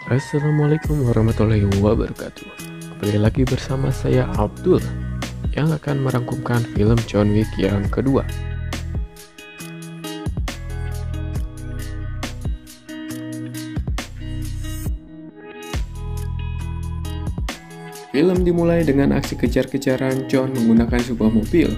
Assalamualaikum warahmatullahi wabarakatuh. Kembali lagi bersama saya Abdul yang akan merangkumkan film John Wick yang kedua. Film dimulai dengan aksi kejar-kejaran John menggunakan sebuah mobil.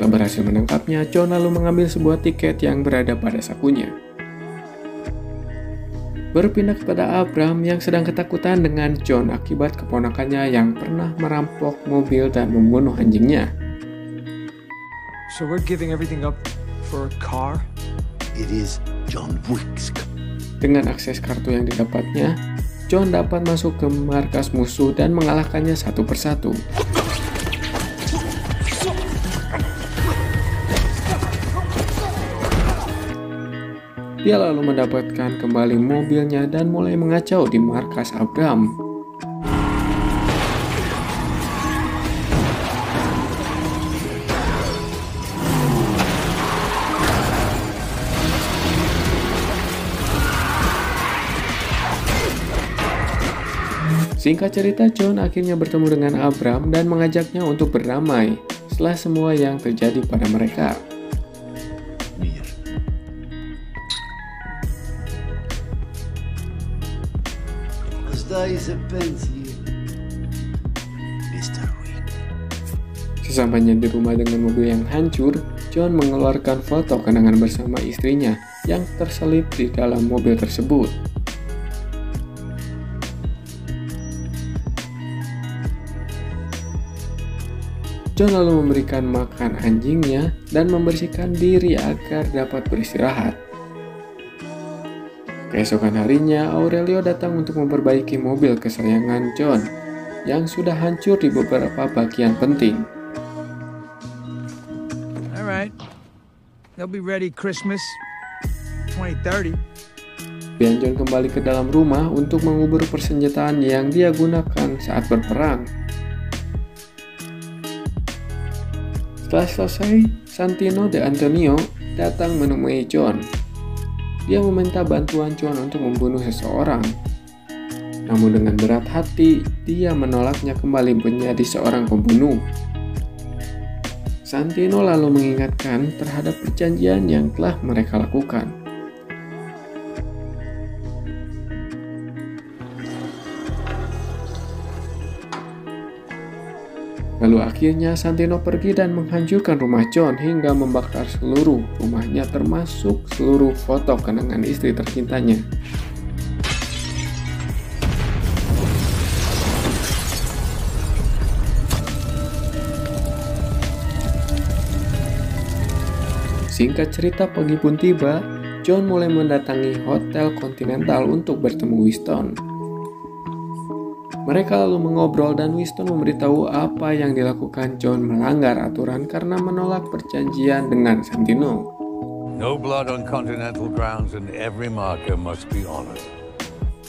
Setelah berhasil menangkapnya, John lalu mengambil sebuah tiket yang berada pada sakunya. Berpindah kepada Abram yang sedang ketakutan dengan John akibat keponakannya yang pernah merampok mobil dan membunuh anjingnya. So we're giving everything up for a car? It is John Wick's. Dengan akses kartu yang didapatnya, John dapat masuk ke markas musuh dan mengalahkannya satu persatu. Dia lalu mendapatkan kembali mobilnya dan mulai mengacau di markas Abram. Singkat cerita, John akhirnya bertemu dengan Abram dan mengajaknya untuk berdamai setelah semua yang terjadi pada mereka. Sesampainya di rumah dengan mobil yang hancur, John mengeluarkan foto kenangan bersama istrinya yang terselip di dalam mobil tersebut. John lalu memberikan makan anjingnya dan membersihkan diri agar dapat beristirahat. Keesokan harinya, Aurelio datang untuk memperbaiki mobil kesayangan John yang sudah hancur di beberapa bagian penting. Alright, they'll be ready Christmas 2030. Dan John kembali ke dalam rumah untuk mengubur persenjataan yang dia gunakan saat berperang. Setelah selesai, Santino de Antonio datang menemui John. Dia meminta bantuan John untuk membunuh seseorang. Namun dengan berat hati, dia menolaknya kembali menjadi seorang pembunuh. Santino lalu mengingatkan terhadap perjanjian yang telah mereka lakukan. Lalu akhirnya Santino pergi dan menghancurkan rumah John hingga membakar seluruh rumahnya termasuk seluruh foto kenangan istri tercintanya. Singkat cerita, pagi pun tiba, John mulai mendatangi Hotel Continental untuk bertemu Winston. Mereka lalu mengobrol dan Winston memberitahu apa yang dilakukan John melanggar aturan karena menolak perjanjian dengan Santino. No blood on continental grounds and every marker must be honored.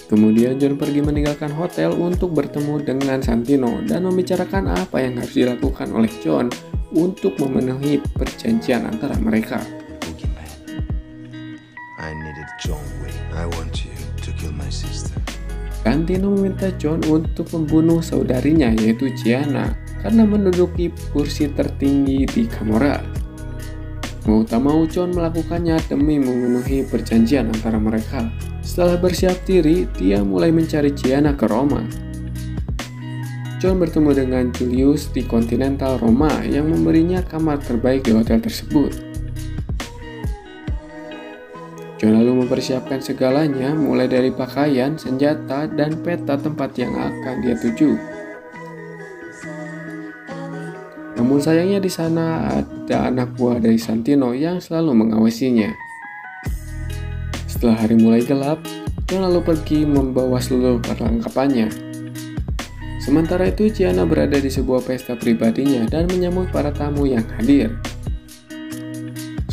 Kemudian John pergi meninggalkan hotel untuk bertemu dengan Santino dan membicarakan apa yang harus dilakukan oleh John untuk memenuhi perjanjian antara mereka. I needed John Wick. I want you to kill my sister. Santino meminta John untuk membunuh saudarinya yaitu Gianna karena menduduki kursi tertinggi di Camorra. Mau tak mau John melakukannya demi memenuhi perjanjian antara mereka. Setelah bersiap diri, dia mulai mencari Gianna ke Roma. John bertemu dengan Julius di Continental Roma yang memberinya kamar terbaik di hotel tersebut. John lalu mempersiapkan segalanya mulai dari pakaian, senjata, dan peta tempat yang akan dia tuju. Namun sayangnya di sana ada anak buah dari Santino yang selalu mengawasinya. Setelah hari mulai gelap, John lalu pergi membawa seluruh perlengkapannya. Sementara itu, Gianna berada di sebuah pesta pribadinya dan menyambut para tamu yang hadir.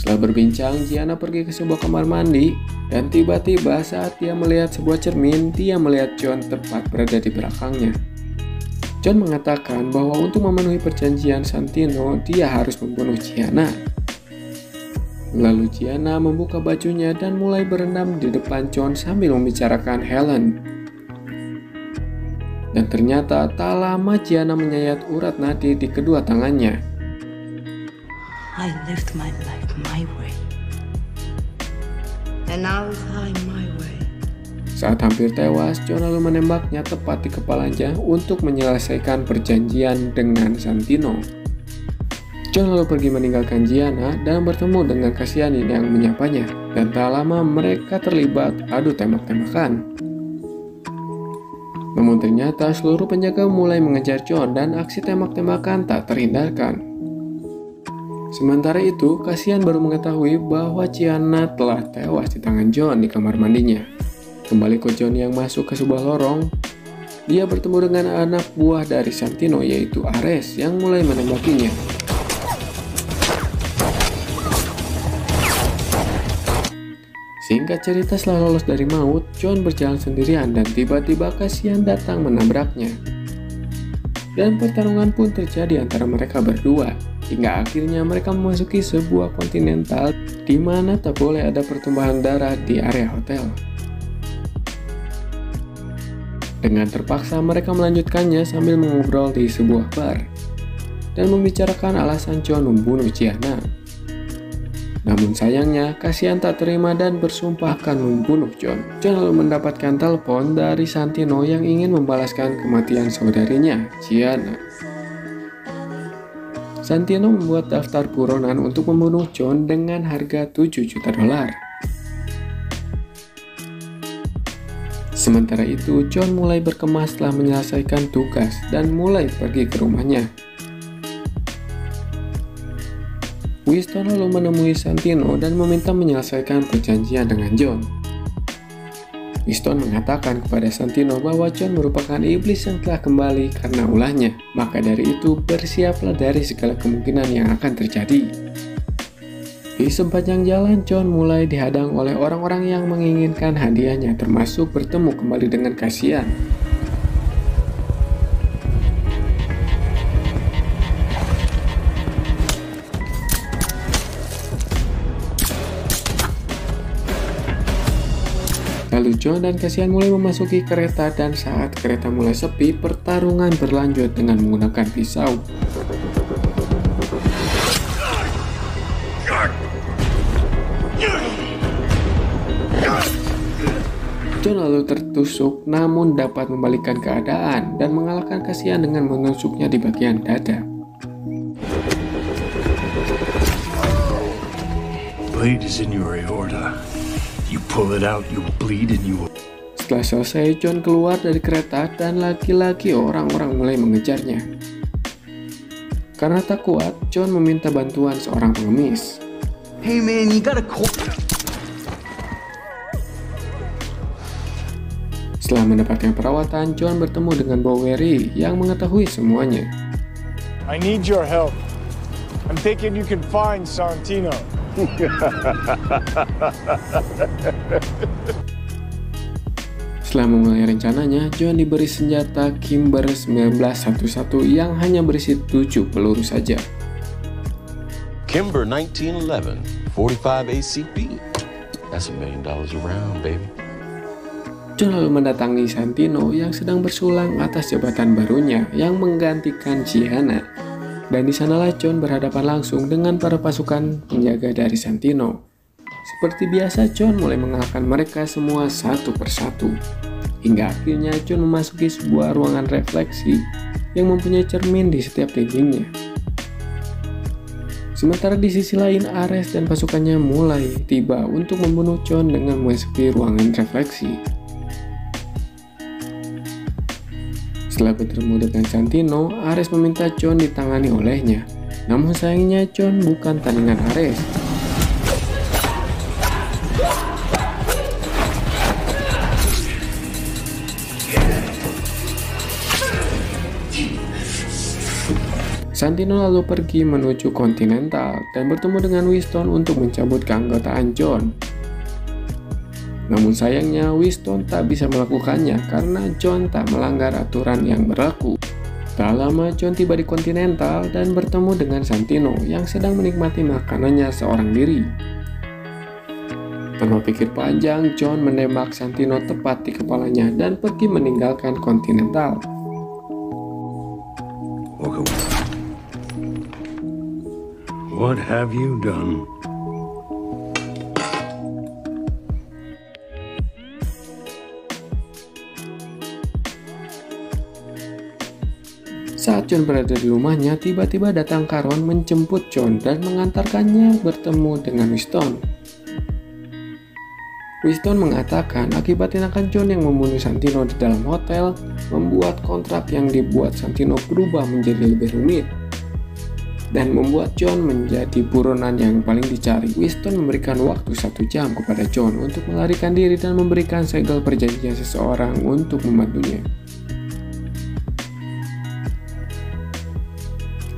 Setelah berbincang, Gianna pergi ke sebuah kamar mandi dan tiba-tiba saat dia melihat sebuah cermin, dia melihat John tepat berada di belakangnya. John mengatakan bahwa untuk memenuhi perjanjian Santino, dia harus membunuh Gianna. Lalu Gianna membuka bajunya dan mulai berendam di depan John sambil membicarakan Helen. Dan ternyata tak lama Gianna menyayat urat nadi di kedua tangannya. I lived my life my way. And now it's time my way. Saat hampir tewas, John lalu menembaknya tepat di kepalanya untuk menyelesaikan perjanjian dengan Santino. John lalu pergi meninggalkan Gianna dan bertemu dengan Cassian yang menyapanya, dan tak lama mereka terlibat adu tembak-tembakan. Namun ternyata seluruh penjaga mulai mengejar John dan aksi tembak-tembakan tak terhindarkan. Sementara itu, Cassian baru mengetahui bahwa Gianna telah tewas di tangan John di kamar mandinya. Kembali ke John yang masuk ke sebuah lorong, dia bertemu dengan anak buah dari Santino yaitu Ares yang mulai menembakinya. Singkat cerita, setelah lolos dari maut, John berjalan sendirian dan tiba-tiba Cassian datang menabraknya. Dan pertarungan pun terjadi antara mereka berdua, hingga akhirnya mereka memasuki sebuah kontinental di mana tak boleh ada pertumpahan darah di area hotel. Dengan terpaksa mereka melanjutkannya sambil mengobrol di sebuah bar dan membicarakan alasan John membunuh Gianna. Namun sayangnya, Cassian tak terima dan bersumpah akan membunuh John. John lalu mendapatkan telepon dari Santino yang ingin membalaskan kematian saudarinya, Gianna. Santino membuat daftar buronan untuk membunuh John dengan harga $7 juta. Sementara itu, John mulai berkemas setelah menyelesaikan tugas dan mulai pergi ke rumahnya. Winston lalu menemui Santino dan meminta menyelesaikan perjanjian dengan John. Winston mengatakan kepada Santino bahwa John merupakan iblis yang telah kembali karena ulahnya. Maka dari itu, bersiaplah dari segala kemungkinan yang akan terjadi. Di sepanjang jalan, John mulai dihadang oleh orang-orang yang menginginkan hadiahnya, termasuk bertemu kembali dengan Cassian. Lalu John dan Cassian mulai memasuki kereta dan saat kereta mulai sepi, pertarungan berlanjut dengan menggunakan pisau. John lalu tertusuk namun dapat membalikkan keadaan dan mengalahkan Cassian dengan menusuknya di bagian dada. Blade is in your aorta. You pull it out, you bleed and you... Setelah selesai, John keluar dari kereta dan lagi-lagi orang-orang mulai mengejarnya. Karena tak kuat, John meminta bantuan seorang pengemis. Hey man, you gotta call... Setelah mendapatkan perawatan, John bertemu dengan Bowery yang mengetahui semuanya. I need your help. I'm thinking you can find Santino. Setelah memulai rencananya, John diberi senjata Kimber 1911 yang hanya berisi 7 peluru saja. Kimber 1911, 45 ACP. That's $1 million a round, baby. John lalu mendatangi Santino yang sedang bersulang atas jabatan barunya yang menggantikan Gianna. Dan di sanalah John berhadapan langsung dengan para pasukan penjaga dari Santino. Seperti biasa, John mulai mengalahkan mereka semua satu persatu. Hingga akhirnya John memasuki sebuah ruangan refleksi yang mempunyai cermin di setiap dindingnya. Sementara di sisi lain, Ares dan pasukannya mulai tiba untuk membunuh John dengan memasuki ruangan refleksi. Setelah bertemu dengan Santino, Ares meminta John ditangani olehnya. Namun sayangnya John bukan tandingan Ares. Santino lalu pergi menuju Continental dan bertemu dengan Winston untuk mencabut keanggotaan John. Namun sayangnya Winston tak bisa melakukannya karena John tak melanggar aturan yang berlaku. Tak lama John tiba di Continental dan bertemu dengan Santino yang sedang menikmati makanannya seorang diri. Tanpa pikir panjang, John menembak Santino tepat di kepalanya dan pergi meninggalkan Continental. Walk away. What have you done? Saat John berada di rumahnya, tiba-tiba datang Caron menjemput John dan mengantarkannya bertemu dengan Winston. Winston mengatakan akibat tindakan John yang membunuh Santino di dalam hotel, membuat kontrak yang dibuat Santino berubah menjadi lebih rumit dan membuat John menjadi buronan yang paling dicari. Winston memberikan waktu 1 jam kepada John untuk melarikan diri dan memberikan segel perjanjian seseorang untuk membantunya.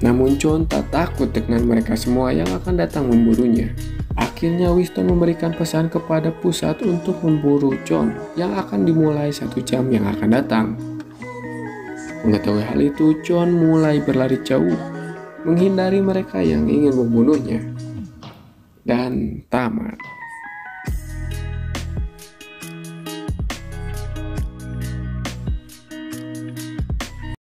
Namun John tak takut dengan mereka semua yang akan datang memburunya. Akhirnya Winston memberikan pesan kepada pusat untuk memburu John yang akan dimulai 1 jam yang akan datang. Mengetahui hal itu, John mulai berlari jauh, menghindari mereka yang ingin membunuhnya. Dan tamat.